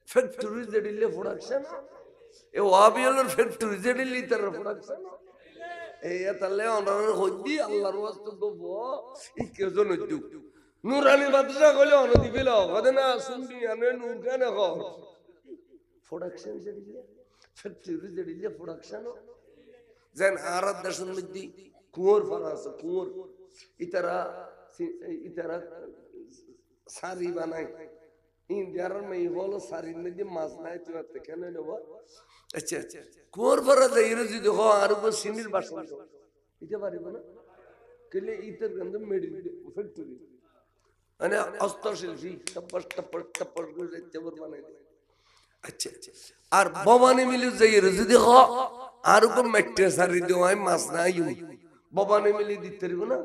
Factory জেডিলে production এ ওয়াবিয়লের factory জেডিলি তার production এই তাহলে অনার হইদি আল্লাহর ওয়াস্তে গব ই কেজন হইদু নুরানি মাদ্রাসা কইলে অন দিবিল কদে না শুনবি আনে নূর কেন হ প্রোডাকশন জেডিলে ফ্যাক্টরি জেডিলে প্রোডাকশন যেন আরব দেশের মধ্যে কুয়োর ফারা আছে কুয়োর ইতারা সারি বানায় ইন্ডিয়ার মেয়ে বলো সারির মধ্যে মাছ নাই তুমি কেন নেব আচ্ছা কুয়োর ফারা যাই যদি হ আর সিনির বাসন এটা পারিব না কেলে ইতার গন্ধ মেডি ফ্যাক্টরি মানে হস্তশিল্পী টপ্পস টপ্পস টপ্পস করে চাবর বানাই আচ্ছা আর ভবানী মিলে যাই যদি হ আর মেট্রে সারি দেওয়াই মাছ নাই ভবানী মিলে দিতে পারবো না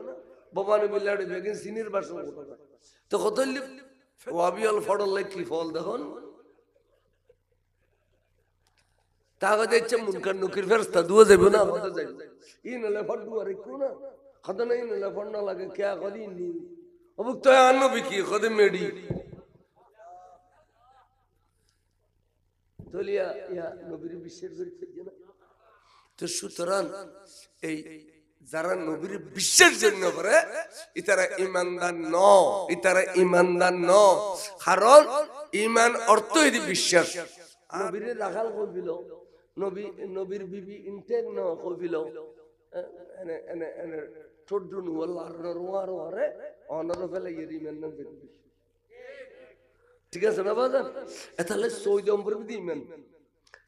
ভবানী মিলে বেগিন সিনির বাসন তো কত ওয়াবিয়াল ফডল কি ফল দেখুন তাকে দেখছে মুনকার নুকির ফেরস্তা দুয়া যাবে না কত যাইবে ই নলে ফড দুয়া রেখো না কত নাই নলে ফড না লাগে কে কদি নি অবুক তো আনো বিকি কদে মেডি তলিয়া ইয়া নবীর বিশ্বের করতে না তো সুতরাং এই যারা নবীর বিশ্বের জন্য করে ইতারা ইমানদার ন ইতারা ইমানদার ন কারণ ইমান অর্থ হইছে বিশ্বাস নবীর রাখাল কইবিল নবীর বিবি ইনটেক ন কইবিল এনে এনে এনে ঠোডুন ওয়াল্লাহর রওয়ার ওরে অনর ফেলে ইমান ন ঠিক আছে না বাজান তাহলে সৌদি অম্বর বিধি ইমান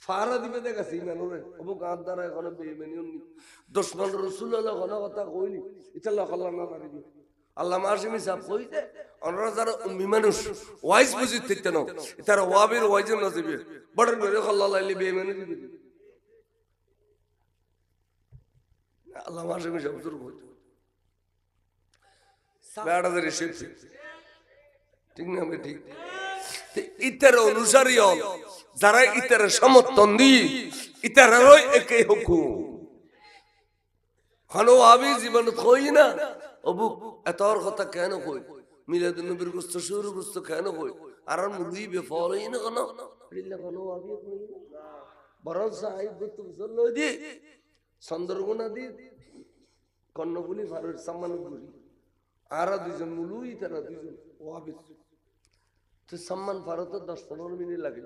ফারা দিবে দেখাছি ইমান ওরে অবু গাঁত দ্বারা এখন বেইমানি উনি দুশমন রাসূলুল্লাহ কোন কথা কইলি এটা আল্লাহ না পারিবি আল্লাহ মাসিমি সাহেব কইতে অনরা যারা উম্মি মানুষ ওয়াইজ বুঝি থিতে না তারা ওয়াবির ওয়াইজ না দিবে বড় করে আল্লাহ লাইলি বেইমানি দিবে আল্লাহ মাসিমি সাহেব জোর কইতে বেড়া ধরে শিখছি ঠিক না আমি ঠিক ইতার অনুসারী হল যারা ইতার সমর্থন দি ইতারই একই হুকুম খানো আবি জীবন কই না অবু এতর কথা কেন কই মিলাদুন নবীর গোস্ত শুরু গোস্ত কেন কই আর মুলুই বেফলই না কেন রিল্লা খানো আবি কই বরং সাহিব তুম চললো দি চন্দ্রগুনা দি কর্ণফুলি ফারুর সম্মান গুরি আর দুইজন মুলুই তারা দুইজন ওয়াবি তো সম্মান ফারত 10-15 মিনিট লাগে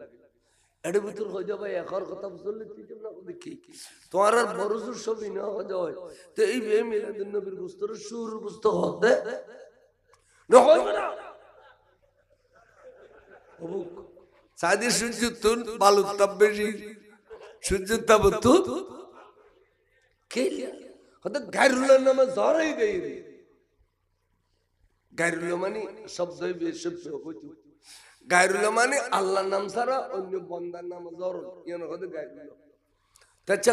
এর ভিতর হয়ে যাবে একর কথা বুঝলে ঠিক না দেখি তোমার আর বড় জোর সবই না হয়ে যায় তো এই বে মিলাদুন নবীর গোস্তর সুর গোস্ত হতে না হয় না ওবু সাদি সূর্য তুন বালু তাপ বেশি সূর্য তাপ তো কে হতে গায়রুল্লাহর নামে জড়াই দেই গায়রুল্লাহ মানে শব্দই বেশি হইতো গায়রুল্লাহ মানে আল্লাহর নাম ছাড়া অন্য বান্দার নাম জরুর ইয়ান হতে গায়রুল্লাহ তাচ্ছা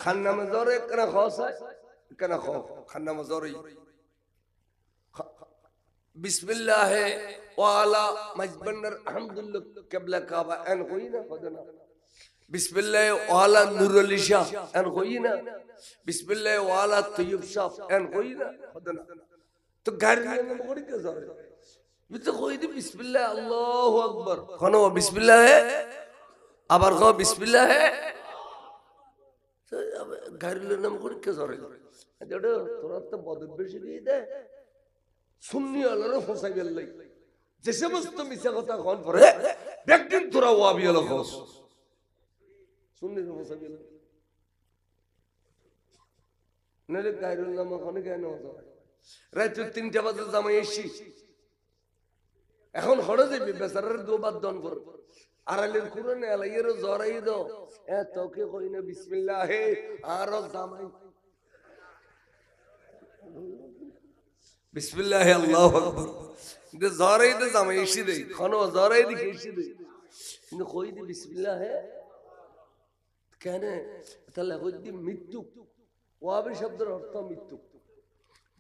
খান নাম জরে কেন খসা কেন খ খান নাম জরই বিসমিল্লাহ ওয়ালা মাজবান্নার আলহামদুলিল্লাহ কিবলা কাবা এন কইনা কদনা বিসমিল্লাহ ওয়ালা নুরুল শাহ এন কইনা বিসমিল্লাহ ওয়ালা তৈয়ব শাহ এন কইনা কদনা তো গায়রুল্লাহ নাম করি কে জরে বিতে কই দি বিসমিল্লাহ আল্লাহু আকবার কোন বিসমিল্লাহ আবার কও বিসমিল্লাহ গায়রুল্লাহ নাম করি কে জরে এটা তোরা তো বদব বেশি দিয়ে দে সুন্নি আলার হোসাই গেলাই যে সমস্ত মিছা কথা কোন পরে একদিন তোরা ওয়াবি আলা খোস সুন্নি হোসাই গেলাই নলে গায়রুল্লাহ নাম কোন কেন হয় রাত 3টা বাজে জামাই এসি এখন হড়ে যাবি বেচারার দুবার দন কর আড়ালের কুরনে আলাইয়ের জরাই দাও তোকে কই না বিসমিল্লাহ আর জামাই বিসমিল্লাহ আল্লাহু আকবার দে জরাই দে জামাই এসি দেই কোন জরাই দি এসি দেই কিন্তু কই দি বিসমিল্লাহ কেন তাহলে কই দি মৃত্যু ওয়াবি শব্দের অর্থ মৃত্যু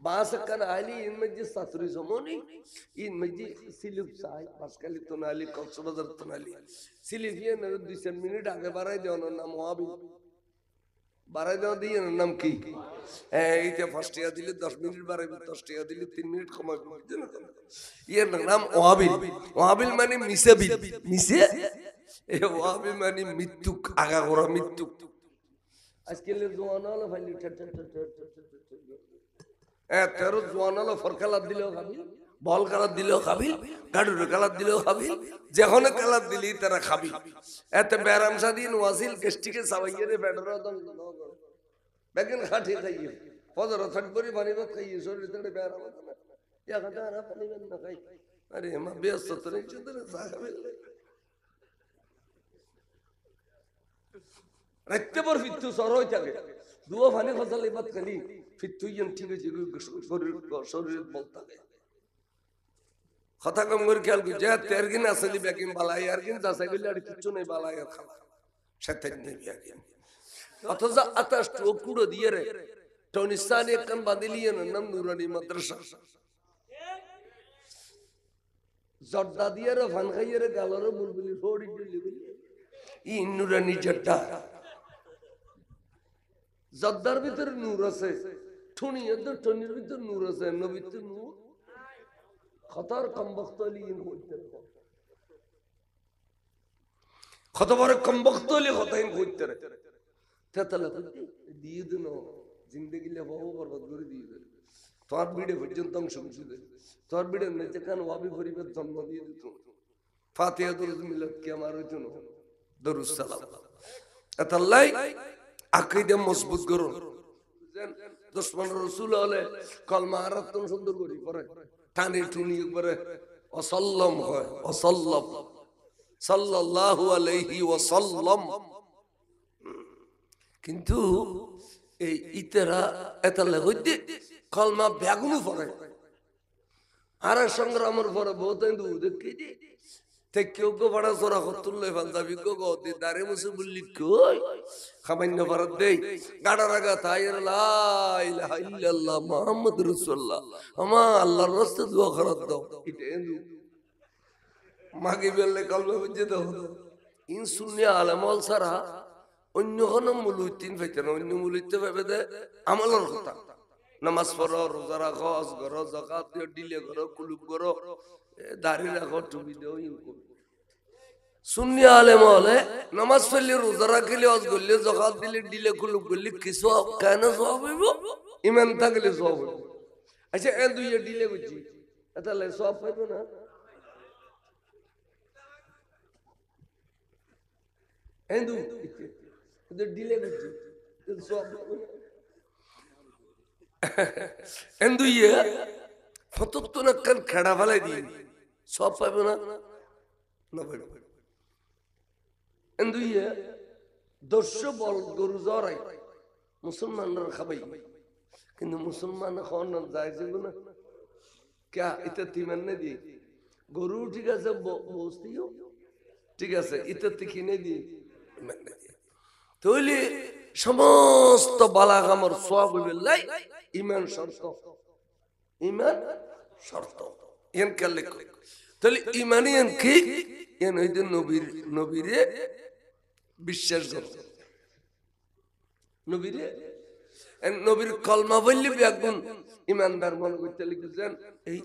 বাসকান আলী ইনমজি সাতরি জমনি ইনমজি সিলিপ সাই পাসকালি তোনালি কক্সবাজার তোনালি সিলিফিয়া না 2 মিনিট আগে বাড়াই দেও নাম ওয়াবি বাড়াই দেও দিয়ে নাম কি এইটা ফার্স্ট ইয়ার দিলে 10 মিনিট বাড়াইবে 10 টাকা দিলে 3 মিনিট কমাইবে বুঝছেন এর নাম ওয়াবিল ওয়াবিল মানে মিসে এ ওয়াবি মানে মৃত্যু, আগা করা মৃত্যু। আজকে জোয়ান হলো ফাইলি তেরো জোয়ান হলো ফর কালার দিলেও খাবি, বল কালার দিলেও খাবি, গাড়ুর কালার দিলেও খাবি, যেখানে কালার দিলি তারা খাবি। এতে ব্যারাম সাদিন ওয়াসিল কেষ্টিকে সাবাইয়ে রে ব্যাটারা দম বেগেন খাটি খাইয়ে ফজর থাকবরি পানি ভাত খাইয়ে শরীর থেকে ব্যারাম হতো না। ইয়া খাতা আর পানি ভাত না খাই, আরে মা ব্যস্ত তো নেই চুদরে চা খাবে রাখতে পর ফিরতু সর হয়ে থাকে দুয়া পানি খসালে ভাত খালি ফিরতু ইয়ান ঠিক আছে শরীর বল থাকে কথা কম করে খেয়াল করি যে তেরগিন আসলি বেকিন বালাই আর কিন যাচাই করলে আর কিচ্ছু নেই বালাই আর খালা সাথে নেই বেকিন অথচ আতাশ টুকুড়ো দিয়ে রে টনিস্তানি একখান বাঁধিলিয়ে নাম নুরানি মাদ্রাসা জর্দা দিয়ে রে ফান খাইয়ে রে গালরে বুলবুলি ফোড়ি দিলি ই নুরানি জর্দা জর্দার ভিতরে নূর আছে ঠুনির ভিতরে নূর আছে নবীর তো নূর খতার কমবখতলি হইতে কত বড় কমবখতলি হতাইন হইতে রে তেতলা দিয়ে দিন জিন্দেগি লে বহু বরবাদ করে দিয়ে দেন তোর বিড়ে পর্যন্ত অংশ দে তোর বিড়ে নেচে কান ওয়াবি ফরিবের জন্ম দিয়ে দিত ফাতিহা দুরুদ মিলাদ কি আমার হইতো না দরুদ সালাম এতাল্লাই আকীদা মজবুত করো দুশমন রাসূল হলে কলমা আরাতন সুন্দর করি পড়ে টানি টুনি একবারে ওয়াসাল্লাম হয় ওয়াসাল্লাম সাল্লাল্লাহু আলাইহি ওয়াসাল্লাম কিন্তু এই ইতেরা এতালে হইতে কলমা বেগুনু পড়ে আর সংগ্রামের পরে বহুত দেখি তে কেউ গো বড় জোরা হতুল্লে ফালদাবি গো গো দি দারে মুসে বললি কই খামান্য ভারত দেই গাড়া রাগা তাইর লা ইলাহা ইল্লাল্লাহ মুহাম্মাদুর রাসূলুল্লাহ আমা আল্লাহর রাস্তায় দোয়া করাত দাও এটা এন্দু মাগে বললে কলমা বুঝে দাও ইন সুন্নি আলামল সারা অন্য কোন মুলুতিন পাইতে না অন্য মুলুতে পাবে দে আমলের কথা নামাজ পড়ো রোজা রাখো হজ করো যাকাত দিও দিলে করো কুলুব করো দাড়ি রাখো টুপি দাও ইন করো সুন্নি আলেম হলে নামাজ পড়লে রোজা রাখলে হজ করলে যাকাত দিলে দিলে কুলুব করলে কিছু কেন সওয়াব হইব ঈমান থাকলে সওয়াব হইব আচ্ছা এ দুইয়ে দিলে বুঝি তাহলে সওয়াব পাইব না এন্দু দিলে বুঝি সওয়াব এন্দু ইয়ে ফতত না কান খেড়া ফেলাই দিই সব পাবে না না পাইব এন্দু ইয়ে দর্শ বল গরু জরাই মুসলমানরা খাবাই কিন্তু মুসলমান খাওয়ার না যায় যাবে না কে এটা তিমান না দিয়ে গরু ঠিক আছে বস্তিও ঠিক আছে এটা কিনে দিয়ে তাহলে সমস্ত বালাগামর সওয়াব হইবে লাই ঈমান শর্ত ঈমান শর্ত এন কালে তাহলে ঈমানিয়ান কি এন হইতে নবীরে বিশ্বাস করতে নবীরে নবীর কলমা বললে একজন ঈমানদার মনে করতে লিখেছেন এই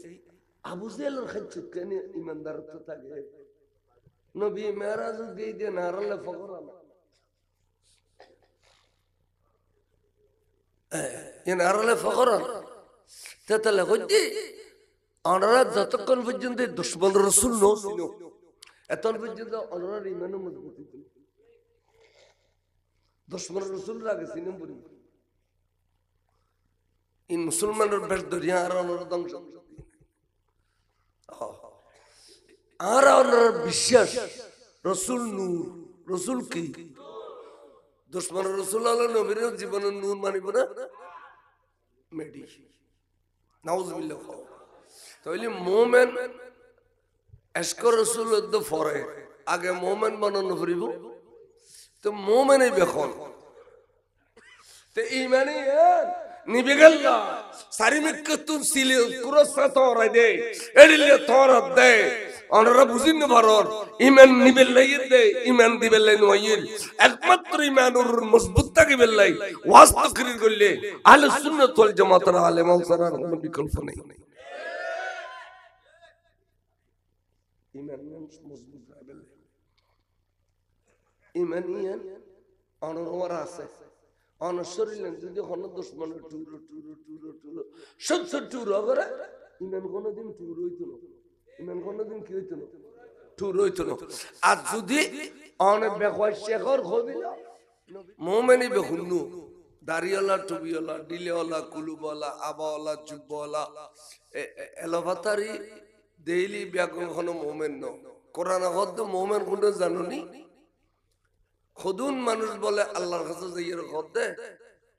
আবু জেহেলের খাচ্ছে কেন ঈমানদার তো থাকে নবী মেরাজ দিয়ে দিয়ে নারালে ফকরা না এন আরালে ফকরা তাহলে হইতে ওনারা যতক্ষণ পর্যন্ত দুশমন রাসূল নছিল এতক্ষণ পর্যন্ত ওনার ঈমানও মজবুত ছিল দুশমন রাসূল আগে সিনেম পড়ি ইন মুসলমানের বেশ দরিয়া আর ওনার ধ্বংস আর ওনার বিশ্বাস রাসূল নূর রাসূল কি দুশমন রাসূল আল্লাহ নবীর জীবনের নূর মানিব না মেডি নাউজুবিল্লাহ তাহলে মুমিন এশকর রাসূল তো ফরে আগে মুমিন বানানো পড়িব তো মুমিনই বেখন তে ঈমানি নিবে গেল সারিমিকতুন সিলে কুরসা তোরা দে এডিলে তোরা দে ওনারা বুঝিন না পারর ঈমান নিবে লাইয়ে দে ঈমান দিবে লাই নয়ির একমাত্র ঈমানুর মজবুত থাকিবে লাই ওয়াজ তাকরীর করলে আহলে সুন্নাত ওয়াল জামাতের আলেম সারার কোনো বিকল্প নেই ঈমান মজবুত হবে ইমানিয়ান অনর আছে অনশরিলেন যদি হন দুশ্মনের টুরো টুরো টুরো টুরো সব টুরো করে ইমান কোনোদিন টুর হইতো না ইমান কোনোদিন কি হইতো না টুর হইতো না আর যদি অনেক বেকয় শেখর হবি না মোমেনি বেহুন্নু দাড়িওয়ালা টুবিওয়ালা ডিলেওয়ালা কুলুবওয়ালা আবাওয়ালা জুব্বওয়ালা এলোভাতারি দেইলি ব্যাকরণ হনো মোমেন ন কোরআন হদ্দ মোমেন কোনটা জানুনি খুদুন মানুষ বলে আল্লাহর কাছে যাইয়ের হদ্দে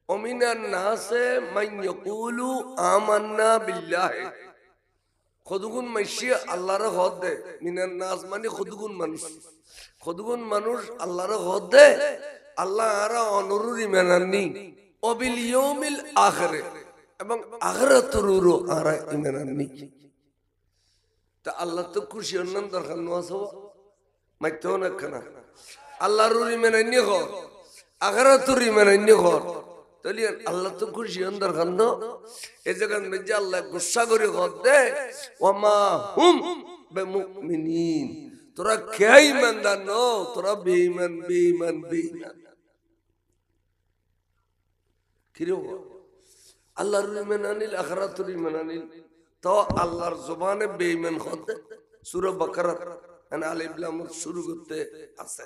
অমিনান নাসে মান ইয়াকুলু আমান্না বিল্লাহি খুদুগুন মাইশি আল্লাহর হদ্দে মিনান নাস মানে খুদুগুন মানুষ আল্লাহর হদ্দে আল্লাহ আরা অনুরুরি মেনাননি অবিল ইয়াউমিল আখিরে এবং আখিরাতুরু আরা ইমানাননি তা আল্লাহ তো খুশি হন দরকার নওয়াসো মাইতো না কেনা আল্লাহর ইমানাননি হ আখিরাতুর ইমানাননি হ তাহলে আল্লাহ তো খুশি হন দরকার ন এই জায়গা মধ্যে আল্লাহ গুসা করে হদে ওমা হুম বিমুমিনিন তোরা কে ইমানদার ন তোরা বেঈমান কিরো আল্লাহর ঈমান আনিল আখিরাতুর ঈমান আনিল তো আল্লাহর জবানে বেঈমান হতে সূরা বাকারা আলিফ লাম শুরু করতে আছে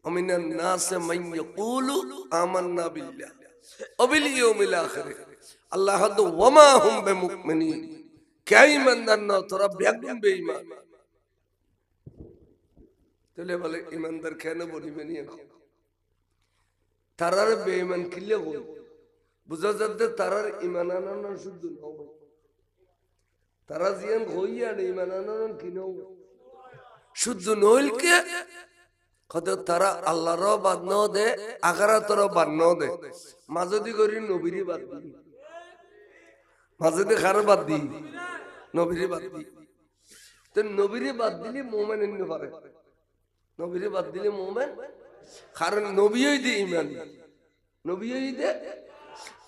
আমিনান নাস মান ইয়াকুলু আমান্না বিল্লাহ ওয়া বিল ইয়াউমিল আখির আল্লাহ হাদ ওয়া মা হুম বিমুমিনিন কে ঈমানদার না তোরা বেঈমান তাহলে বলে ঈমানদার কেন বলিবেন এখন তারার বেঈমান কিলে বল বুঝা যাচ্ছে তারার ঈমান আনানো শুদ্ধ নয় তারা জিয়ান হইয়া ঈমান আনানো কি নয় শুদ্ধ নইল কে কত তারা আল্লাহর বাদ ন দে আখিরাতর বাদ ন দে মাঝদি করি নবীর বাদ দি মাঝদি খার বাদ দি নবীর বাদ দি তো নবীর বাদ দিলে মুমিন হইতে পারে নবীর বাদ দিলে মুমিন কারণ নবী হইতে ঈমান নবী হইতে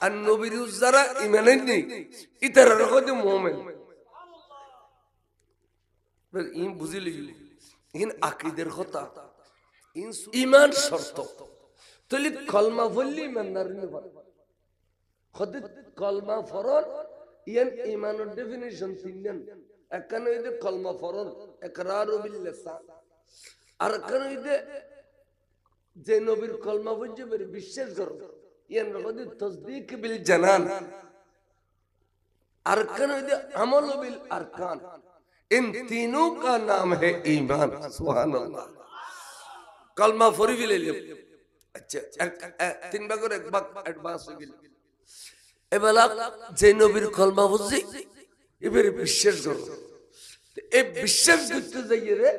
আর নবীর যারা ঈমান নেই ইতারা কত মুমিন বল ইন বুঝিলি ইন আকীদার কথা ইন ঈমান শর্ত তলি কলমা বললি ইমানদার হইতে পারে কত কলমা ফরজ ইয়ান ঈমানের ডেফিনিশন তিনজন একখানে হইতে কলমা ফরজ ইকরারু বিল লিসান আর একখানে হইতে যে নবীর কলমা বুঝবে বিশ্বাস করো ইয়ান রকদি তাসদীক বিল জানান अरकान अमल बिल अरकान इन तीनों का नाम है ईमान। सुभान अल्लाह। कलमा फरी भी ले लियो। अच्छा तीन बार एक बार एडवांस हो गया। ए बाला जेनोबिर कलमा बुझी ये मेरे विश्वास करो। ए विश्वास करते जाइए रे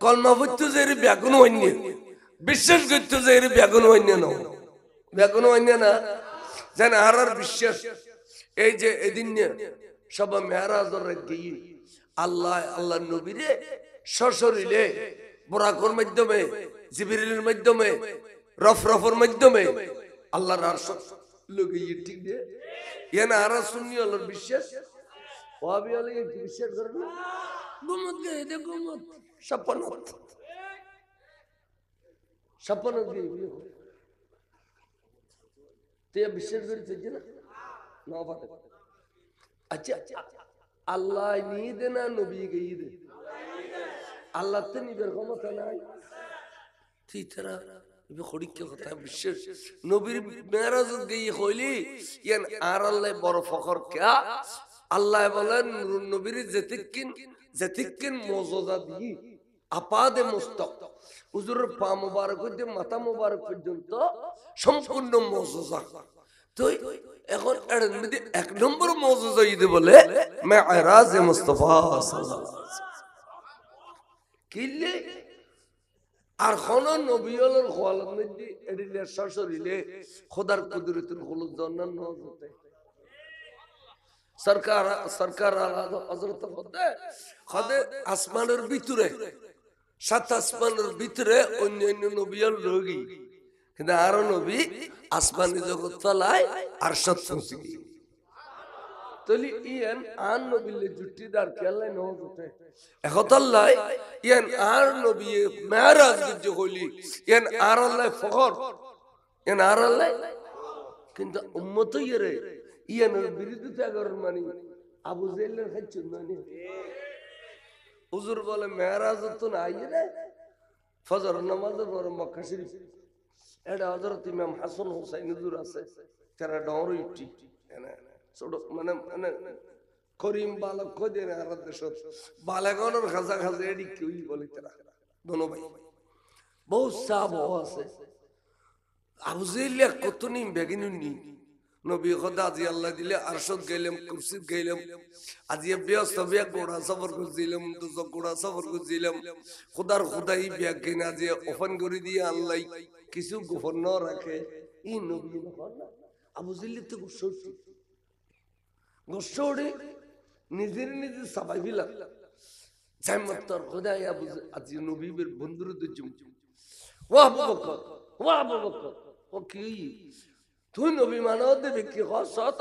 कलमा बुझते जाइए ब्याकुन वन्य विश्वास करते जाइए ब्याकुन वन्य ना ब्याकुन वन्य ना जन हर विश्वास এই যে এদিন সব মেরাজের রাতে আল্লাহ আল্লাহ নবীরে সশরীরে বুরাকের মাধ্যমে জিবরিলের মাধ্যমে রফরফের মাধ্যমে আল্লাহর আরশ লগিয়ে ঠিক দে ইয়ানা আর সুন্নি আল্লাহর বিশ্বাস ওয়াবি আলী বিশ্বাস করে না গুমত গে দে গুমত সপনত সপনত গে তে বিশ্বাস করতে না अच्छा अल्लाह नीद ना नबी गई दे अल्लाह तो निबर को मत ना तीसरा ये खोड़ी क्या होता है विशेष नबी मेरा जो गई खोली ये आरल्ले बरो फखर क्या अल्लाह बोला नबी जतिकिन मौजूदा दी आपादे मुस्तक उज़ुर पा मुबारक हो जब माता मुबारक हो जब तो संपूर्ण मौजूदा तो এখন এর মধ্যে এক নম্বর মওজুজা ইদে বলে মেরাজ মুস্তাফা সাল্লাল্লাহু আলাইহি ওয়াসাল্লাম কিলে আর কোন নবীর খোয়ালের মধ্যে এদিলে সশরীরে খোদার কুদরতের খোলক জান্নাত নজতে সরকার হযরত খোদে আসমানের ভিতরে সাত আসমানের ভিতরে অন্যান্য নবীর লগি কিন্তু আর নবী আসমানি জগৎ তলায় আরশত পৌঁছে তলি ইয়ান আন নবিলে জুটিদার কেলাই ন জুটে একতাল্লাই ইয়ান আর নবী মেরাজ গজ্জ হইলি ইয়ান আর আল্লাহ ফখর ইয়ান আর আল্লাহ কিন্তু উম্মত ইরে ইয়ানের বিরুদ্ধে করেন মানে আবু জেলের খাচ্ছেন মানে হুজুর বলে মেরাজ তো নাই রে ফজর নামাজের পর মক্কা শরীফ এটা হযরত ইমাম হাসান হুসাইন হুজুর আছে তারা ডরে উঠি ছোট মানে মানে করিম বালক খোঁজে না আর দেশ বালাগনের খাজা খাজা এডি কেউই বলে তারা দোনো ভাই বহু সাব আছে আবু জেলিয়া কত নিম বেগিনুনি নবী খোদা আজি আল্লাহ দিলে আরশত গেলাম কুরসিত গেলাম আজি ব্যস্ত বিয়া গোড়া সফর করছিলাম দুজো গোড়া সফর করছিলাম খোদার খোদাই বিয়া কিনা যে ওপেন করে দিয়ে আল্লাহ কিছু গোপন ন রাখে ই নবী না আবু জেলি তো গোসড়ে নিজের নিজে সবাই বিলা জামাতর খোদাই আবু আজি নবীর বন্ধুর দুজম ও আবু বকর ও কি তুই নবী মানব দেবে কি হসত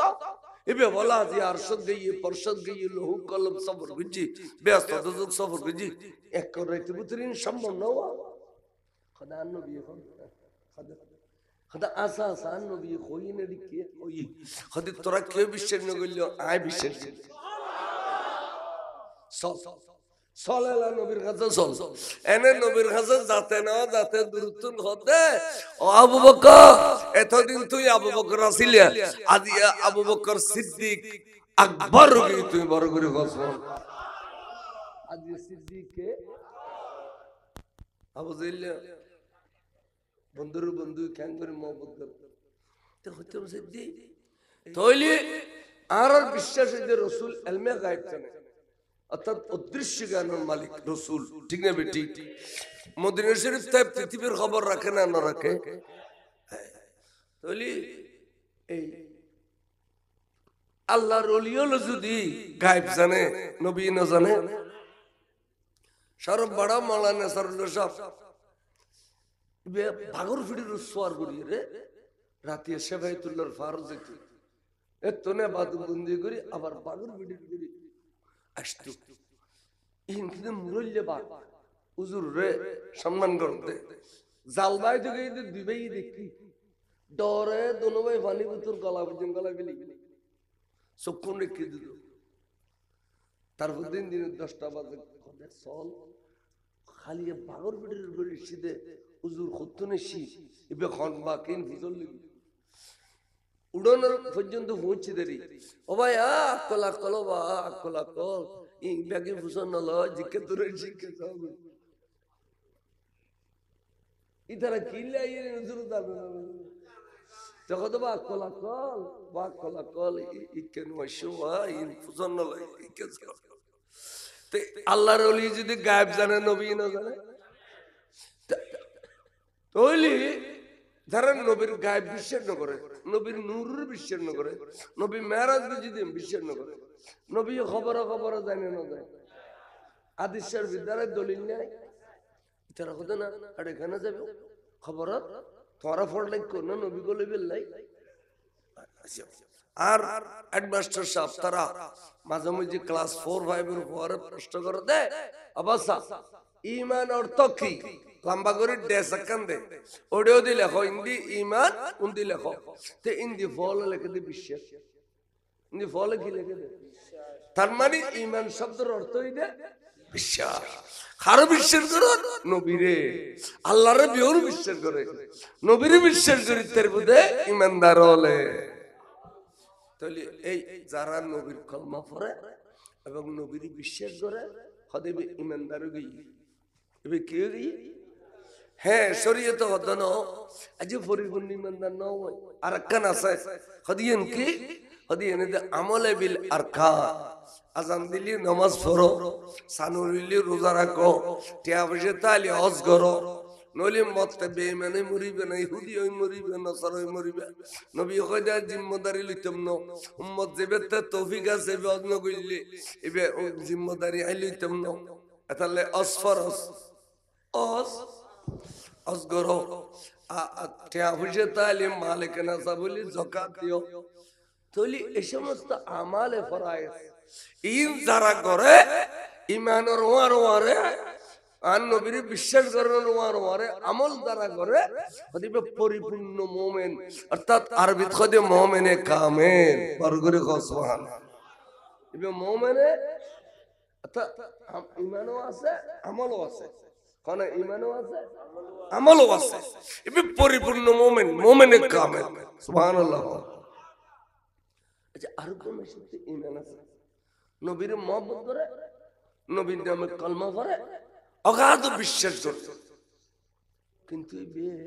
এবে বলা যে আরশদ গইয়ে পরশদ গইয়ে লহু কলম সফর গুজি ব্যস্ত দুজক সফর গুজি এক করে বুতরিন সম্ভব না খোদা নবী খোদা আসা আসা নবী কইনে দিকে ওই খোদা তোরা কেউ বিশ্বাস না করলো আয় বিশ্বাস সব সলালা নবীর কাছে চল এনে নবীর কাছে যাতে না যাতে দুরুতুন হতে ও আবু বকর এতদিন তুই আবু বকর আছিলি আজ আবু বকর সিদ্দিক আকবর কি তুই বড় করে কস আজ সিদ্দিকে আবু জেলিয়া বন্ধুর বন্ধু কেন করে মহব্বত করতে তো হতে সিদ্দিক তাইলে আর বিশ্বাস যে রাসূল ইলমে গায়েব জানে অর্থাৎ অদৃশ্য জ্ঞানের মালিক রাসূল ঠিক না বেটি মদিনা শরীফ থেকে পৃথিবীর খবর রাখে না না রাখে তাহলে এই আল্লাহর ওলিও যদি গায়েব জানে নবী না জানে সরব বড় মাওলানা সরুল্লাহ সাহেব ভাগর ফিড়ির সোয়ার করি রে রাতে সেবায়েতুল্লাহর ফারজ হইতো এতনে বাদবন্দি করি আবার ভাগর ফিড়ির করি আসতো ইনকিনে মুরল্লে বাক হুজুর রে সম্মান করতে জালবাই থেকে দুইবাই দেখি ডরে দোনো ভাই পানি বুতুর গলা বুঝুন গলা বিলি চক্ষুন রেখে দিল তারপর দিন 10টা বাজে চল খালি বাগর পিঠের গড়ি শীতে হুজুর খত্তনে শীত এবার খন বা কিন ফুজল উড়ানোর পর্যন্ত পৌঁছে দেরি ও ভাই আকল আকল বা আকল আকল এই ব্যাগে ফুসন নল জিজ্ঞে তোরে জিজ্ঞে সব ইতারা কিনলে আইয়ে হুজুর যাবে যখন তো বা আকল আকল ইকেন ওয়াশওয়া ইন ফুসন নল ইকে তে আল্লাহর ওলি যদি গায়েব জানে নবী না জানে তাহলে যারা নবীর গায়েব বিশ্বাস না করে নবীর নূরের বিশ্বাস না করে নবী মেরাজ যদি বিশ্বাস না করে নবী খবর জানে না যায় আদিশের বিদ্যালয়ের দলিল নাই তারা কথা না আর এখানে যাবে খবর তোরা ফোর লাইক কর না নবী গলে বেল্লাই আর হেডমাস্টার সাহেব তারা মাঝে মাঝে ক্লাস 4-5 এর পরে প্রশ্ন করে দেয় অবস্থা ঈমান অর্থ কি লম্বা করে ডেসাকান দে ওডিও দি লেখো হিন্দি ঈমান উন্দি লেখো তে হিন্দি ফল লিখে দে বিশ্বাস হিন্দি ফল কি লিখে দে তার মানে ঈমান শব্দের অর্থ হইছে বিশ্বাস কারো বিশ্বাস করো নবীরে আল্লাহরে বিয়োর বিশ্বাস করে নবীরে বিশ্বাস করি তার বুঝে ঈমানদার হলে তাহলে এই যারা নবীর কলমা পড়ে এবং নবীর বিশ্বাস করে হদেবে ঈমানদার হই এবে কি হই হ্যাঁ শরীয়ত হদন আজ পরিপূর্ণ ঈমানদার ন হয় আর কান আছে হদিয়েন কি হদিয়েন আমলে বিল আরকান আজান দিলি নামাজ পড়ো সানুরিলি রোজা রাখো টিয়া বসে তালি হজ করো নলি মতে বেঈমানে মরিবে না ইহুদি হই মরিবে নসারা হই মরিবে নবী কইদা জিম্মেদারি লইতাম ন উম্মত যেবেতে তৌফিক আছে বেজন কইলে এবে জিম্মেদারি আই লইতাম ন তাহলে আসফরস আসগরো টিয়া বসে তালি মালিক না সাবলি যাকাত দিও তাহলে এই সমস্ত আমালে ফরায়েজ ইন যারা করে ইমানের ওয়ারে আর নবীর বিশ্বাস করার ওয়ারে আমল দ্বারা করে হদিবে পরিপূর্ণ মুমিন অর্থাৎ আরবিত কদে মুমিনে কামেল বরগরে সুবহানাল্লাহ ইবে মুমিনে অর্থাৎ ইমানও আছে আমলও আছে কোন ইমানও আছে আমলও আছে ইবে পরিপূর্ণ মুমিন মুমিনে কামেল সুবহানাল্লাহ আচ্ছা আর কোন শক্তি ইমান আছে নবীর মহব্বত করে নবীর নামে কলমা পড়ে অগাধ বিশ্বাস করে কিন্তু বিয়ে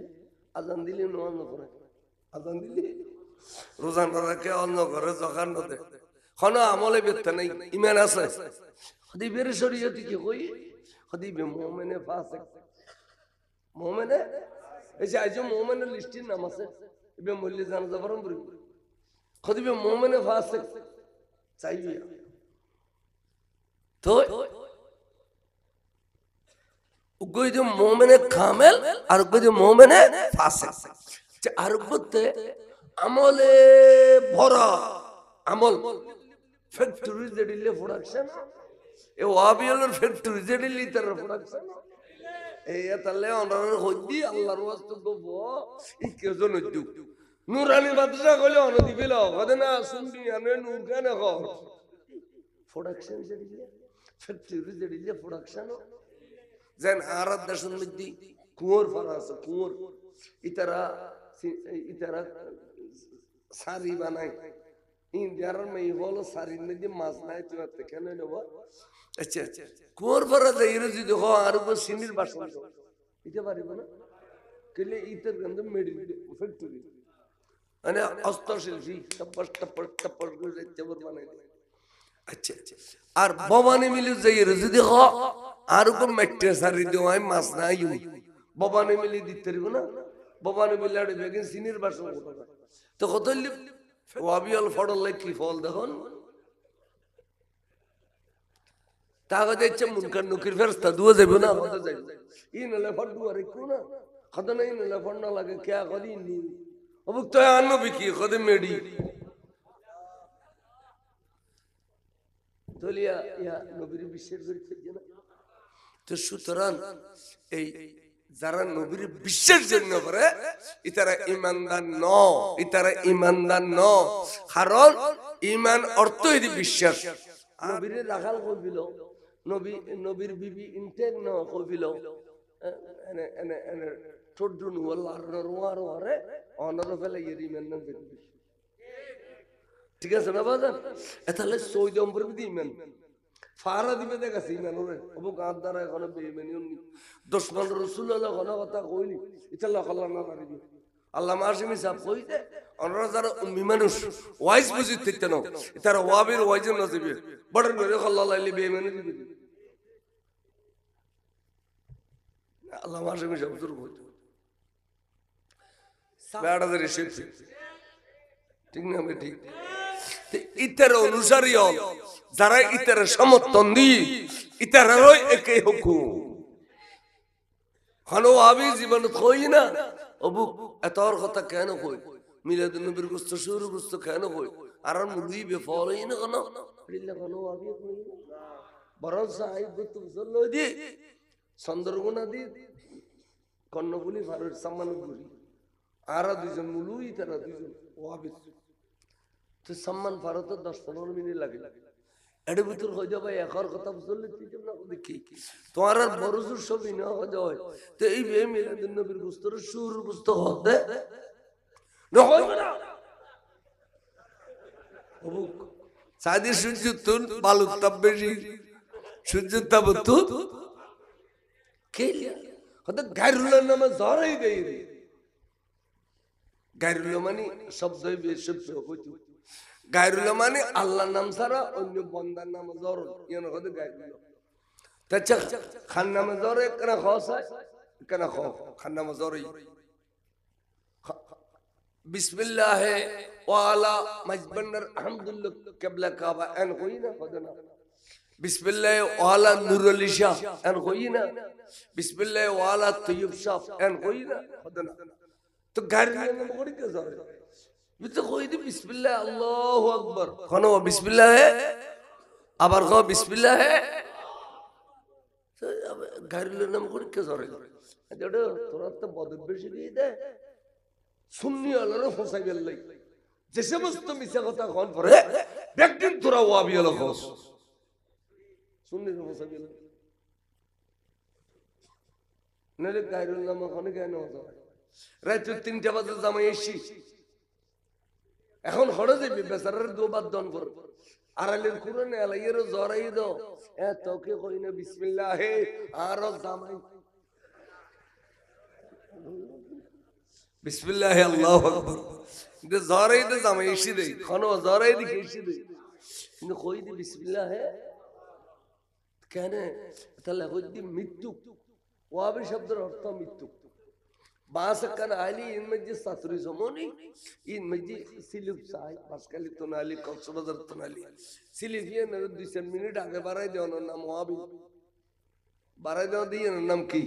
আজান দিলে অন্য করে আজান দিলে রোজান রাখে অন্য করে জখান নদে কোনো আমলে বেত্তা নেই ইমান আছে হদিবের শরীয়তে কি কই হদিবে মুমিনে ফাসিক মুমিনে এই যে আজ মুমিনের লিস্টের নাম আছে ইবে মল্লি জানাজা পড়াম বলি হদিবে মুমিনে ফাসিক চাইবে তো উগ্গইতে মুমিনে কামেল আর উগ্গইতে মুমিনে ফাসিক যে আর উগ্গতে আমলে ভরা আমল ফ্যাক্টরি যেদিলে প্রোডাকশন এ ওয়াবিয়লের ফ্যাক্টরি যেদিলে তার প্রোডাকশন এই তাহলে অনার হইদি আল্লাহর ওয়াস্তে গব ই কেজন হইদু নুরানি বাদশা কইলে অন দিবিল কদে না শুনবি আনে নূর কেন ক প্রোডাকশন যেদিলে ফ্যাক্টরি যেদিলে প্রোডাকশন যেন আরব দেশের মধ্যে কুয়োর ফারা আছে কুয়োর ইতারা সারি বানায় ইন্ডিয়ার মেয়ে হলো সারির মধ্যে মাছ নাই তুই কেন নেব আচ্ছা আচ্ছা কুয়োর ফারা যাই যদি হ আর সিনির বাসন দিতে পারিব না কেলে ইতার গন্ধ মেডি ফ্যাক্টরি মানে হস্তশিল্পী টপস টপস টপস করে জবর বানাই আচ্ছা আর ভবানী মিলে যাই যদি হ আর কোন মেট্রে সারি দেওয়ায় মাছ নাই ভবানী মিলে দিতে পারিব না ভবানী মিলে বেগিন সিনির বাসন তো কত ওয়াবিয়াল ফড়লে কি ফল দেখুন তাকে দেখছে মুনকার নুকির ফেরস্তা দুয়া যাবে না কত যাইবে ই নলে ফড় দুয়ারে কো না কত নাই নলে ফড় না লাগে কে কদি নি অবুক তো আনো বিকি কত মেডি তলিয়া ইয়া নবীর বিশ্বের বিরুদ্ধে না তো সুতরাং এই যারা নবীর বিশ্বের জন্য করে ইতারা ইমানদার ন ইতারা ইমানদার ন কারণ ইমান অর্থ এটি বিশ্বাস নবীর রাখাল কইবিল নবীর বিবি ইনটেক ন কইবিল এনে এনে এনে ঠোঁটুন ওয়াল্লাহ রোয়ার ওরে অনর ফেলে ইমান না ঠিক আছে না বাজান এতালে সৌদি নম্বর ইমান ফারা দিবে দেখাছি ইমানরে অবু গাঁত দ্বারা এখন বেইমানি দুশমন রাসূলুল্লাহ কোন কথা কইলি এটা আল্লাহ না পারিবি আল্লাহ মাসিমি সাহেব কইতে অনরা যারা উম্মি মানুষ ওয়াইজ বুঝিত থাকতে না তারা ওয়াবির ওয়াইজ না দিবে বড় করে আল্লাহ লাইলি বেইমানি দিবে আল্লাহ মাসিমি সাহেব জোর কইতে বেড়া ধরে শিখছে ঠিক না ঠিক ইতার অনুসারী হল যারা ইতার সমর্থন দি ইতারই একই হুকুম হলো আবি জীবন কই না অবু এতর কথা কেন কই মিলাদুন নবীর গোস্ত শুরু গোস্ত কেন কই আর মুদি বেফলই না কেন বিল্লাহ হলো আবি কই বরং সাহিব গুতু বললো দি চন্দ্রগুনা দি কর্ণফুলি ফারুর সম্মান গুলি আর দুজন মুলুই তারা দুজন ওয়াবি তো সম্মান ফারত 10-15 মিনিট লাগে এর ভিতর হয়ে যাবে একার কথা বললে ঠিক না দেখি তোমার আর বড় জোর সবই না হয়ে যায় তো এই বে মিলাদুন নবীর গোস্তর সুর গোস্ত হতে না হয় না ওবু সাদি সূর্য তুন বালু তাপ বেশি সূর্য তাপ তো কে হতে গায়রুল্লাহ নামে ধরাই দেই রে গায়রুল্লাহ মানে শব্দই বেশব হইতো গায়রুল্লাহ মানে আল্লাহর নাম ছাড়া অন্য বান্দার নাম জর ইয়ান হতে গায়রুল্লাহ তাচ্ছা খান নাম জর কেন খসা কেন খ খান নাম জরই বিসমিল্লাহ ওয়া আলা মাজবান্নার আলহামদুলিল্লাহ কিবলা কাবা এন কইনা কদনা বিসমিল্লাহ ওয়া আলা নুরুল ইশা এন কইনা বিসমিল্লাহ ওয়া আলা তাইয়্যিব শাফ এন কইনা কদনা তো গায়রুল্লাহ নাম করি কে জর বিতে কই দি বিসমিল্লাহ আল্লাহু আকবার কোন বিসমিল্লাহ আবার কও বিসমিল্লাহ গাইরুলের নাম করে কে ধরে এটা তোরা তো বদব বেশি দিয়ে দে সুন্নি আলারও ফসাই গেললাই যে সমস্ত মিছা কথা কোন পরে একদিন তোরা ওয়াবি হলো খোস সুন্নির ফসাই গেল নইলে গাইরুল নাম ওখানে কেন হতো রাত 3টা বাজে জামাই এসি এখন হড়ে যাবি বেচারার দুবার দন কর আড়ালের কুরআনে আলাইয়ের জরাই দাও এ তোকে কই না বিসমিল্লাহ হে আর জামাই বিসমিল্লাহ আল্লাহু আকবার দে জরাই দে জামাই এসি দেই কোন জরাই দি এসি দেই কিন্তু কই দি বিসমিল্লাহ হে কেন তাহলে কই দি মৃত্যু ওয়াবি শব্দের অর্থ মৃত্যু বাসকান আলী ইনমজি সাতরি জমনি ইনমজি সিলিপ সাই পাসকালি তোনালি কক্সবাজার তোনালি সিলিফিয়ে না 2 মিনিট আগে বাড়াই দেওয়ার নাম ওয়াবি বাড়াই দেওয়া দিয়ে নাম কি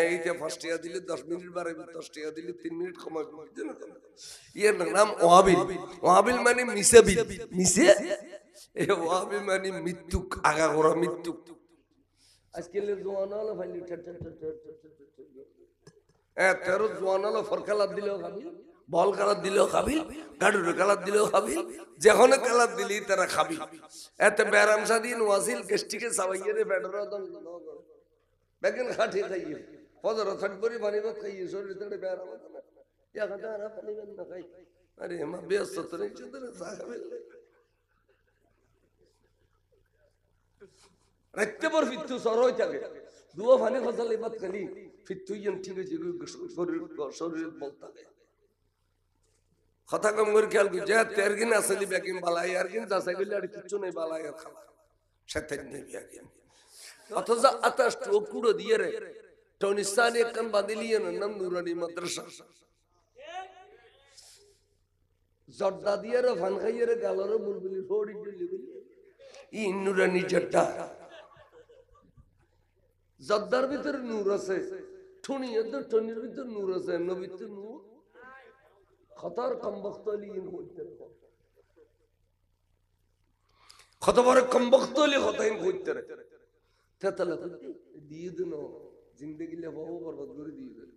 এইটা ফার্স্ট ইয়ার দিলে 10 মিনিট বাড়াই 10 টাকা দিলে 3 মিনিট কমাই এর নাম ওয়াবিল ওয়াবিল মানে মিসাবি মিসে এই ওয়াবিল মানে মৃত্যু আগা করা মৃত্যু আজকাল জওয়ানাল ফাইলি তেরো জোয়ানালো ফর কালার দিলেও খাবি বল কালার দিলেও খাবি গাড়ুর কালার দিলেও খাবি যেখানে কালার দিলি তারা খাবি এতে ব্যারাম সাদিন ওয়াসিল গেস্টিকে সাবাইয়ে রে বেডর দন বেগন খাটি খাইয়ে ফজর থাকবরি বানিবত খাইয়ে শরীর তেড়ে ব্যারাম না ইয়া কথা না পানিবেন না খাই আরে মা ব্যস্ত তো নেই চুদরে চা খাবে রাখতে পর ফিতু সরই থাকে দুও ফানি ফসল ইবাদ খালি ফিতু ইয়ান ঠিক আছে শরীর বলতা গে কথা কম করে খেয়াল করি যে তেরগিন আসলি বেকিন বালাই আর কিন যাসাই গলি আর কিছু নাই বালাই আর খালা সাথে নেই বেকিন অথচ আতাশ তো কুড়ো দিয়ে রে টনিস্তান একখান বাঁধিলিয়ে নাম নুরানি মাদ্রাসা জর্দা দিয়ে রে ফান খাইয়ে রে গালরে বুলবুলি ফোড়ি দিলি ই নুরানি জর্দা জর্দার ভিতরে নূর আছে টনির ভিতরে নূর আছে নবীতে নূর খতার কমবখতলি হইতে কত বড় কমবখতলি হতাইন হইতে তেতলা দিয়ে দিন জিন্দেগি লে বহু বরবাদ করে দিয়ে দেন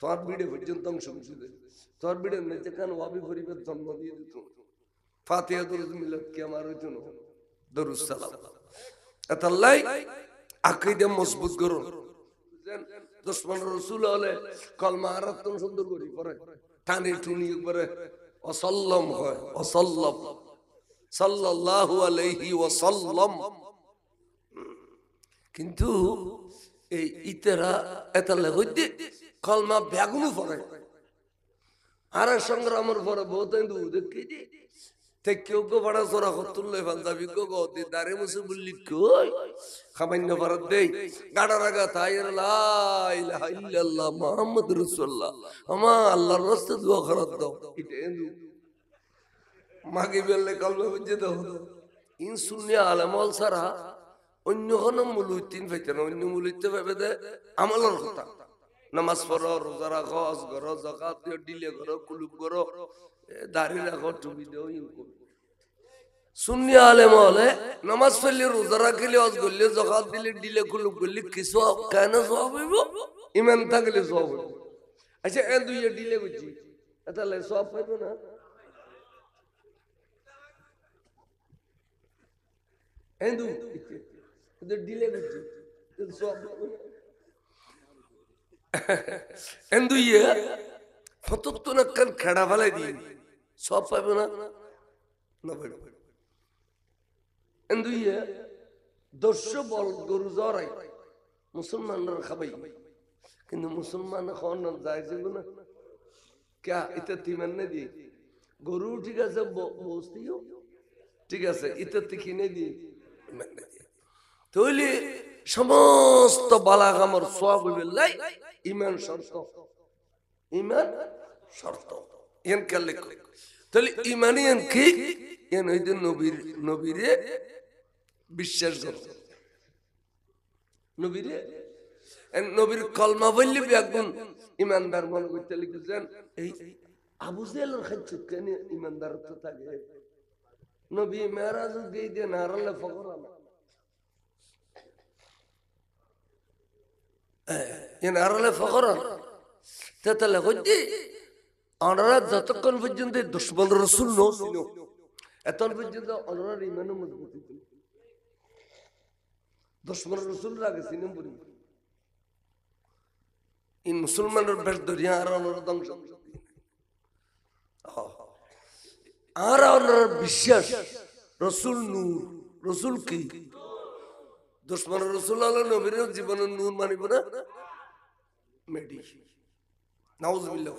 তোর বিড়ে পর্যন্ত শুনছি দে তোর বিড়ে নেচে কান ওয়াবি পরিবার জন্ম দিয়ে দিত ফাতিহা দরুদ মিলাদ কি আমার হইতো না দরুদ সালাম এতাল্লাই আকীদা মজবুত করুন দুশমন রাসূল হলে কলমা আরাতন সুন্দর করি পড়ে টানি টুনি একবারে ওয়াসাল্লাম হয় ওয়াসাল্লাম সাল্লাল্লাহু আলাইহি ওয়াসাল্লাম কিন্তু এই ইতেরা এতালে হইতে কলমা বেগুনু পড়ে আর সংগ্রামের পরে বহুত দেখি কেউ কেউ বড় জোরা হতুল্লে পাঞ্জাবি গো দি দারে মুসে বললি কই খামান্য ভারত দেই গাড়া রাগা তাইর লা ইলাহা ইল্লাল্লাহ মুহাম্মদ রাসূলুল্লাহ আমা আল্লাহর রাস্তে দোয়া করাত দাও এটা এন্দু মাগি বললে কলমা বুঝে দাও ইন সুন্নি আলামল সারা অন্য কোন মুলুতিন ফেতে না অন্য মুলুতে ভাবে দে আমলের কথা নামাজ পড়ো রোজা রাখো হজ করো যাকাত দিও দিলে করো কুলুব করো দাড়ি রাখো টুপি দাও সুন্নি আলেম হলে নামাজ পড়লে রোজা রাখলে হজ করলে যাকাত দিলে দিলে কুলুব করলে কিছু কেন সওয়াব হইব ঈমান থাকলে সওয়াব হইব আচ্ছা এ দুই দিলে বুঝি তাহলে সওয়াব পাইব না এন্দু দিলে বুঝি সওয়াব এন্দু ইয়ে ফতত না কান খেড়া ফেলাই দিয়ে সব পাইব না না পাইব এন্দু ইয়ে দর্শ বল গরু জরাই মুসলমানরা খাবাই কিন্তু মুসলমান খাওয়ান যায় যেগুলো না কে এটা তিমান না দিয়ে গরু ঠিক আছে বস্তিও ঠিক আছে এটা কিনে দিয়ে তাহলে সমস্ত বালা কামর সওয়াব হইবে লাই ঈমান শর্ত ঈমান শর্ত এন কালে তাহলে ঈমানি এন কি এন হইতে নবীরে বিশ্বাস করো নবীরে নবীর কলমা বললে বেগুন ঈমানদার মনে করতে লিখেছেন এই আবু জেহেলের খাচ্ছুত কেন ইমানদার তো থাকে নবী মেরাজ গিয়ে দিয়ে নারালে ফকর আনা নারালে ফকর আনা তাহলে হচ্ছে ওনারা যতক্ষণ পর্যন্ত দুশ্মন রসুল ছিল এতক্ষণ পর্যন্ত ওনার ইমানও মজবুত ছিল দুশ্মন রসুল আগে সিনেম পড়ি এই মুসলমানের বেশ দরিয়া আর ওনার ধ্বংস আর ওনার বিশ্বাস রসুল নূর রসুল কি দুশ্মন রসুল আল্লাহ নবীর জীবনের নূর মানিব না মেডি নাউজুবিল্লাহ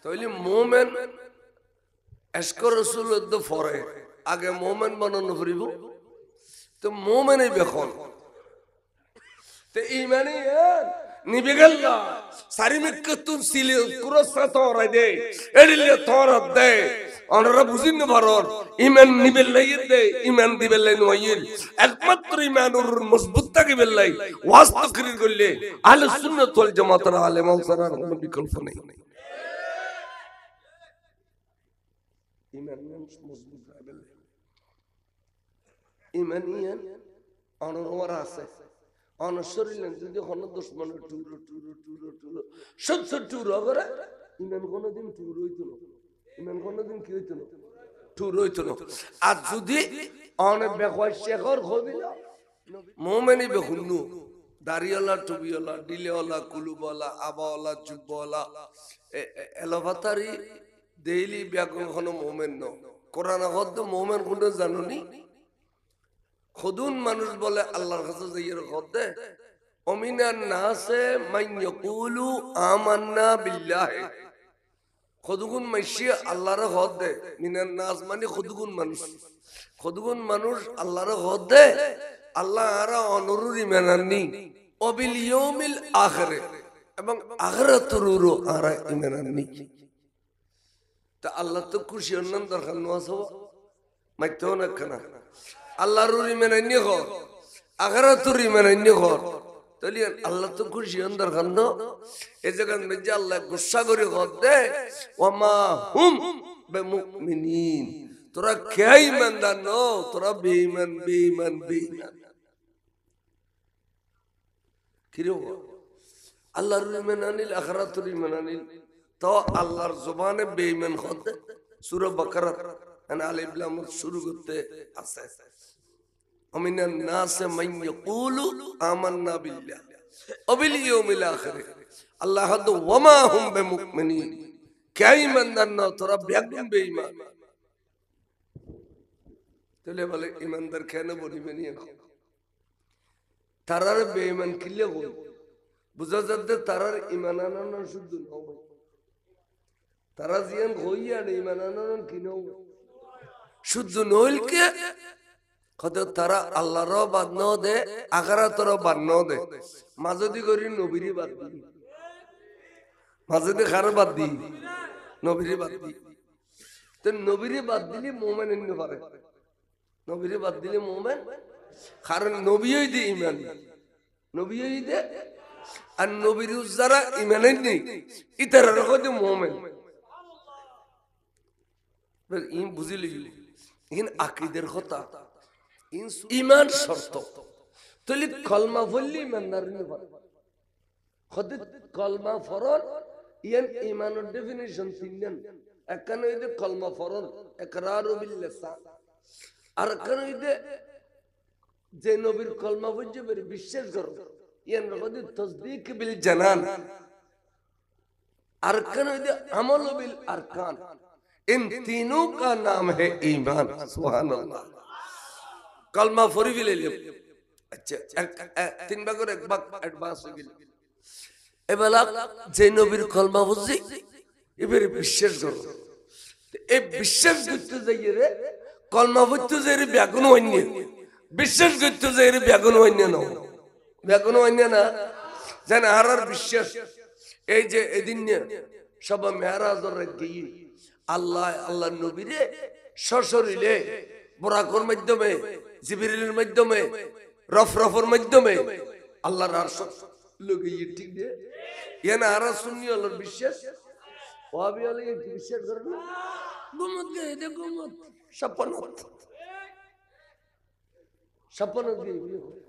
তাহলে মোমেন এসকর রসুল ফরে আগে মোমেন বানানো ফুরিব তো মোমেনে বেখন তো ইমানে নিবে গেল সারিমিকতুন সিলে কুরসা তোরা দে এডিলে তোরা দে ওনারা বুঝিন না ভারত ইমান নিবে লাই দে ইমান দিবে লাই নয়িল একমাত্র ইমানুর মজবুত থাকিবে লাই ওয়াস্ত করি করলে আহলে সুন্নাত ওয়াল জামাতের আলেম সারার কোনো বিকল্প নেই ইমান মজবুত হবে ইমানিয়ান অনর আছে অনশরিলেন যদি হন দুশ্মন টুরো টুরো টুরো টুরো সব টুরো করে ইমান কোনদিন টুর হইতো না ইমান কোনদিন কি হইতো না টুর হইতো না আর যদি অনেক বেকওয়ার শেখর হবিল মুমিনি বেহুন্নু দাড়িওয়ালা টুবিওয়ালা ডিলেওয়ালা কুলুবওয়ালা আবাওয়ালা জুব্বওয়ালা এলোভাতারি দেইলি ব্যাকরণ হলো মুমিন ন কোরআন হদ মুমিন কোন জানুনি খুদুন মানুষ বলে আল্লাহর কাছে যাইয়ের হদে অমিনান নাসে মান ইয়াকুলু আমান্না বিল্লাহি খুদুগুন মাইশি আল্লাহর হদে মিনান নাস মানে খুদুগুন মানুষ আল্লাহর হদে আল্লাহ আর অনুরুর ইমানানি ওবিল ইয়াউমিল আখির এবং আখিরাতুরু আর ইমানানি তা আল্লাহ তো খুশি হন দরকার নওয়াসো মাইতো না কেন আল্লাহর ইমানানি ঘর আখিরাতুর ইমানানি ঘর তাহলে আল্লাহ তো খুশি হন দরকার ন এই জায়গায় যে আল্লাহ গুসা করে ঘর দে ওমা হুম বিমুমিনিন তোরা কে ইমানদার ন তোরা বেঈমান বেঈমান বেঈমান কিরে আল্লাহর ইমানানিল আখিরাতুর ইমানানিল তো আল্লাহর জবানে বেঈমান হতে সূরা বাকারা আন আলিফ লাম শুরু করতে আছে আমিনান নাস মান ইয়াকুলু আমান্না বিল্লাহ ওয়া বিল ইয়াউমিল আখির আল্লাহ হদ ওয়া মা হুম বিমুমিনিন কাইমান দান তোরা বেগুন বেঈমান তাহলে বলে ইমানদার কেন বলিবেন এখন তারার বেঈমান কিলে বল বুঝা যাচ্ছে তারার ঈমান আনানো শুদ্ধ নয় তারা জিয়ান হইয়া ঈমান আনানো কি নয় শুদ্ধ নইল কে কত তারা আল্লাহর বাদ ন দে আখিরাতর বাদ ন দে মাঝদি করি নবীর বাদ দি মাঝদি খার বাদ দি নবীর বাদ দি তো নবীর বাদ দিলে মুমিন হইতে পারে নবীর বাদ দিলে মুমিন কারণ নবীই দি ঈমান নবীই দে আর নবীর যারা ঈমান নেই ইতারা কত মুমিন বল ইন বুঝিলি ইন আকীদার কথা ইমান শর্ত তাহলে কলমা বললি ইমানদার নে পারে খদ কলমা ফরজ ইয়ান ইমানের ডেফিনিশন তিনজন একখানে হইতে কলমা ফরজ ইকরারু বিল লিসান আর একখানে হইতে যে নবীর কলমা বুঝে বের বিশ্বাস করো ইয়ান খদ তাসদীক বিল জানান আর একখানে হইতে আমল বিল আরকান इन तीनों का नाम है ईमान सुभान अल्लाह कलमा फरी भी ले लियो अच्छा तीन भाग और एक भाग एडवांस हो गया ए बाला जे नबीर कलमा बुझी এবারে বিশ্বাস করো এই বিশ্বাস করতে যাইয়ে রে কলমা বুঝতে যাইরে ব্যাগুন হইনি বিশ্বাস করতে যাইরে ব্যাগুন হইনি না ব্যাগুন হইনি না জান হারার বিশ্বাস এই যে এদিন সব মেরাজের গিয়ে আল্লাহ আল্লাহ নবীরে সশরীরে বুরাকের মাধ্যমে জিবরিলের মাধ্যমে রফরফের মাধ্যমে আল্লাহর আরশ লগিয়ে ঠিক দে ইয়ানা আর সুন্নি আল্লাহর বিশ্বাস ওয়াবি হলে কি বিশ্বাস করে না? গুমত গিয়ে দে গুমত সপনত সপনত গিয়ে বিয়ে হয়।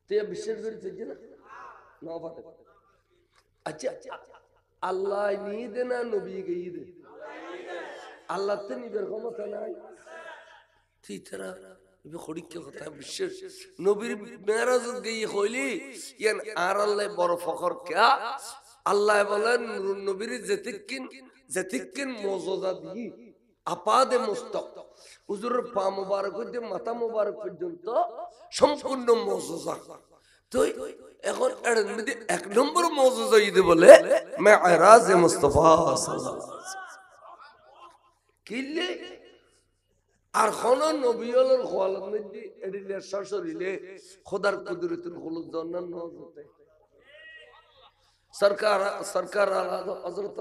তুই বিশ্বাস করেছিস না? না পারে। আচ্ছা আল্লাহ নিয়ে দে না নবী গিয়ে দে? আল্লাহ তো নিজের ক্ষমতা নাই। তুই তারা খড়িকে কথা বিশ্বাস নবীর মেরাজ গিয়ে হইলি ইয়ান আর আল্লাহ বড় ফখর কে আল্লাহ বলেন নবীর যেতিকিন মর্যাদা দিয়ে আপাদে মুস্তাক হুজুরের পা মোবারক হইতে মাথা মোবারক পর্যন্ত সম্পূর্ণ মর্যাদা। তো এখন এর মধ্যে এক নম্বর মর্যাদা ঈদ বলে মেরাজ মুস্তাফা সাল্লাল্লাহু আলাইহি ওয়াসাল্লাম কিলে আর কোন নবীর খোয়ালের মধ্যে এডিলে সশরীরে খোদার কুদরতের হলুদ জন্নান হতে সরকার সরকার হযরত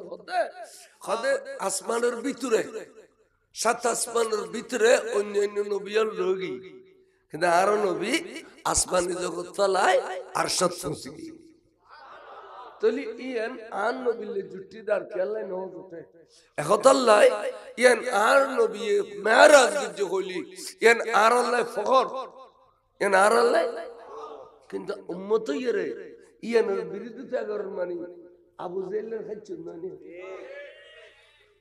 খোদে আসমানের ভিতরে সাত আসমানের ভিতরে অন্যান্য নবীর রোগী কিন্তু আর নবী আসমানি জগৎ তলায় আরশত পৌঁছে গিয়ে তলি ইয়ান আন নবীলে জুটিদার কেলাই নহতে একতাল্লাহ ইয়ান আর নবী মেরাজ যে হইলি ইয়ান আর আল্লাহ ফখর ইয়ান আর আল্লাহ কিন্তু উম্মত ইরে ইয়ানের বিরুদ্ধে করার মানে আবু জাহেলের খাচ্ছেন মানে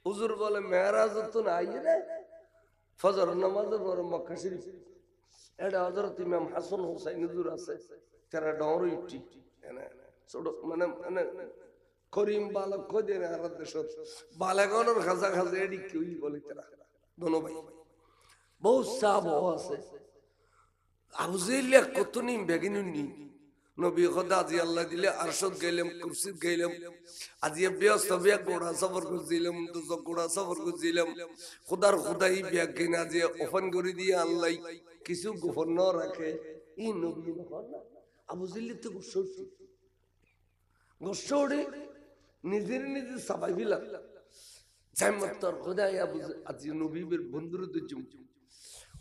হুজুর বলে মেরাজ তো নাই রে ফজর নামাজের পরে মক্কা শরীফ এটা হযরত ইমাম হাসান হুসাইন হুজুর আছে তারা ডর উঠি ছোট মানে মানে করিম বালক খোঁজে না আর দেশ বালেগনের খাজা খাজা এডি কেউই বলে তারা দোনো ভাই বহু সাব আছে আবু জাহেল কত নিম বেগিনুনি নবী খোদা আজি আল্লাহ দিলে আরশত গেলাম কুরসিত গেলাম আজি ব্যস্ত বিয়া গোড়া সফর করছিলাম দুজো গোড়া সফর করছিলাম খোদার খোদাই বিয়া কিনা যে ওপেন করে দিয়ে আল্লাহ কিছু গোপন ন রাখে ই নবী না আবু জাহেল তো গুসতি গোসড়ে নিজের নিজে সবাই বিলা জামাতর খোদাই আবু আজি নবীর বন্ধুর দুজম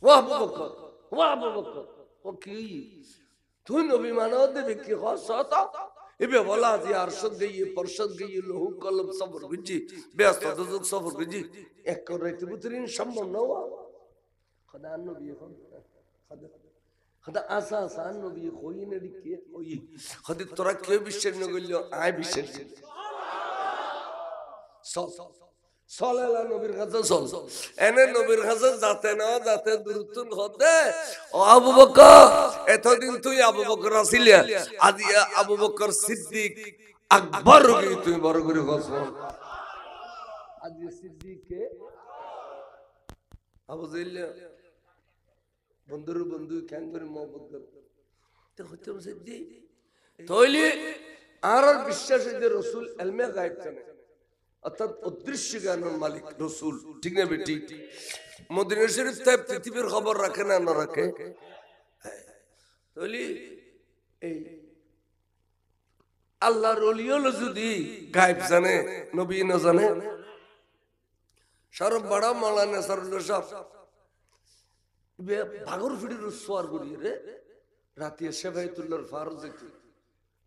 ওয়া আবু বকর ও কি তুই নবী মানব দেবে কি হসত এবে বলা যে আরশদ গইয়ে পরশদ গইয়ে লহু কলম সফর গুজি ব্যস্ত দুজক সফর গুজি এক করে তিবুতরিন সম্ভব না খোদা নবী খোদা আসা আসান নবী কইনে দিকে ওই খোদা তোরা কে বিশ্বাস ন কইলো আয় বিশ্বাস সলালা নবীর কাছে চল এনে নবীর কাছে যাতে না যাতে দুরুতুন হতে ও আবু বকর এতদিন তুই আবু বকর আছিলি আজ আবু বকর সিদ্দিক আকবর হই তুই বড় করে কসম আজ সিদ্দিকে আবু জাহেল বন্ধুর বন্ধু কেন করে মহব্বত করতে তো হতে সিদ্দিক তাইলে আর বিশ্বাস যে রাসূল ইলমে গায়েব জানে অর্থাৎ অদৃশ্য জ্ঞানের মালিক রাসূল ঠিক না বেটি মদিনা শরীফ থেকে পৃথিবীর খবর রাখে না না রাখে তাহলে এই আল্লাহর ওলিও যদি গায়েব জানে নবী না জানে সরব বড় মাওলানা সরুল্লাহ সাহেব ভাগর ফিড়ির সোয়ার করি রে রাতে সেবায়েতুল্লাহর ফারজ যেত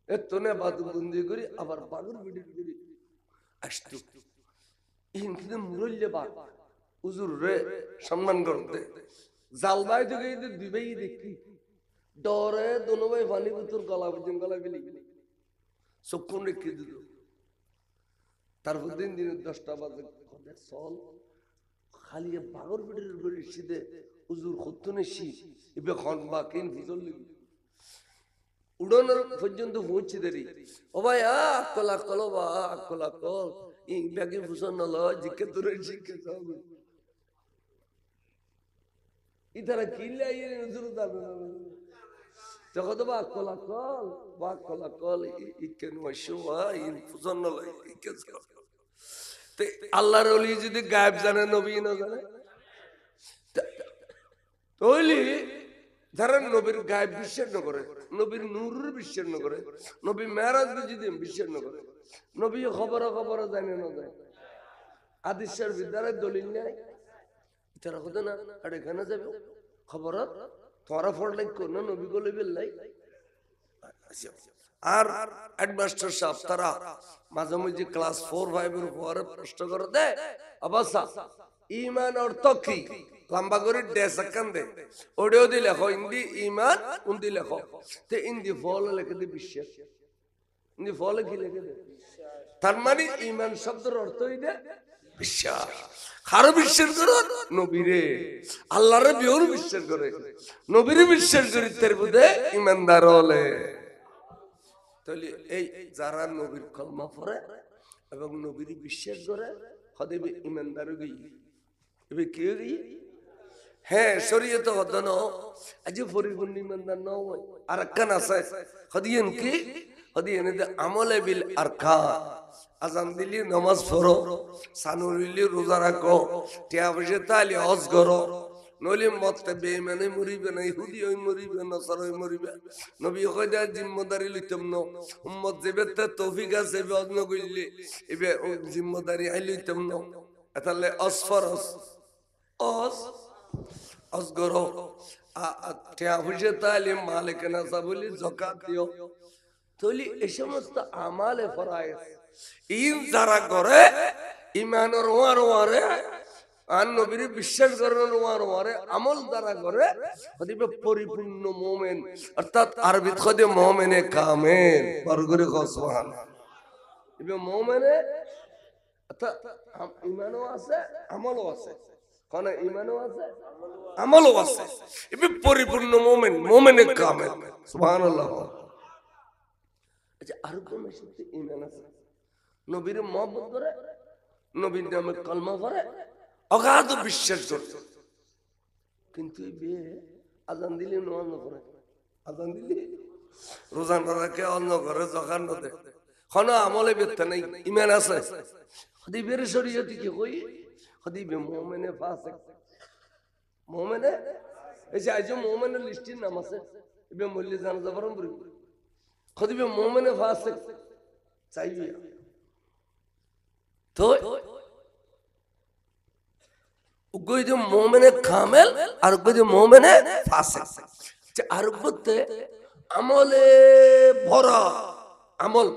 এতনে বাদবন্দি করি আবার ভাগর ফিড়ির করি আসতো ইনকিনে মুরল্লে বাগ হুজুর রে সম্মান করতে জালবাই থেকে দুবাই দেখি ডরে দোনো ভাই পানি ভিতর গলা পর্যন্ত গলা গেলি চক্ষুন রেখে দিল তারপর দিন 10টা বাজে চল খালি ভাগর পিঠের উপরে শীতে হুজুর খত্তনে শীত এবে খন বা কিন ফুজল লিখি উড়ানোর পর্যন্ত পৌঁছে দেরি ও ভাই আকল আকল বা আকল আকল ব্যাগে ফুসন নল জিজ্ঞে তোর শিক্ষে ইতারা কিনলে হুজুর দাবে যখন তো বা আকল আকল ইকেন ওয়াইশোয়া ইন ফুসন নল ইকে আল্লাহর ওলি যদি গায়েব জানে নবী না জানে তাহলে যারা নবীর গায়েব বিশ্বাস না করে নবীর নূরের বিশ্বাস না করে নবী মেরাজ যদি বিশ্বাস না করে নবী খবর জানে না যায় হাদিসের বিদ্যালয়ের দলিল নাই তারা হতো না আর এখানে যাবে খবর তোরা ফোন লাইক কর না নবী বলে বেল্লাই আর হেডমাস্টার সাহেব তারা মাঝে মাঝে ক্লাস 4-5 এর পরে প্রশ্ন করে দে অবস্থা ইমান অর্থ কি লম্বা করে ডেসাকান দে ওডিও দি লেখো হিন্দি ইমান উন্দি লেখো তে হিন্দি ফল লিখে দে বিশ্বাস হিন্দি ফল কি লিখে দে তার মানে ইমান শব্দের অর্থ হইছে বিশ্বাস কারো বিশ্বাস করো নবীরে আল্লাহরে বিয়োর বিশ্বাস করে নবীরে বিশ্বাস করি তার বুঝে ইমানদার হলে তাহলে এই যারা নবীর কলমা পড়ে এবং নবীর বিশ্বাস করে হদেবে ইমানদার গই এবে কি গই হ্যাঁ শরীয়তে হদন আজ পরিপূর্ণ ইমানদার ন হয় আর কান আছে হদিয়েন কি হদিয়েন আমলে বিল আরকান আজান দিলি নামাজ পড়ো সানুরিলি রোজা রাখো টিয়া বসে তালি হজ করো নলি মতে বেঈমানে মরিবে না ইহুদি ওই মরিবে নসার ওই মরিবে নবী কইদা জিম্মেদারি লইতাম ন উম্মত যেবেতে তৌফিক আছে বদন কইলে এবে জিম্মেদারি আই লইতাম ন তাহলে আসফরস আসগরো টিয়া বসে তালি মালিক না বলি যাকাত দিও তলি এই সমস্ত আমালে ফরায়েজ ইন যারা করে ইমানের ওয়ারে আর নবীর বিশ্বাস করার ওয়ারে আমল দ্বারা করে হদিবে পরিপূর্ণ মুমিন অর্থাৎ আরবিত কদে মুমিনে কামেল বরগরে সুবহানাল্লাহ ইবে মুমিনে অর্থাৎ ইমানও আছে আমলও আছে কোন ইমানও আছে আমলও আছে ইবে পরিপূর্ণ মুমিনে কামেল সুবহানাল্লাহ আচ্ছা আর কোন শক্তি ইমান আছে নবীর মহব্বত করে নবীর নামে কলমা পড়ে অগাধ বিশ্বাস করে কিন্তু আজান দিলে অন্য করে আজান দিলে রোজা না রাখে অন্য করে জখান নদে কোনো আমলে বেতে নাই ইমান আছে হদিবের শরীয়তে কি কই হদিবে মুমিনে ফাসিক মুমিনে এই যে আজ মুমিনের লিস্টের নাম আছে ইবে মল্লি জানাজা পড়ন বলি হদিবে মুমিনে ফাসিক চাইবে তো উগইদে মুমিনে কামেল আর উগইদে মুমিনে ফাসিক যে আরবতে আমলে ভরা আমল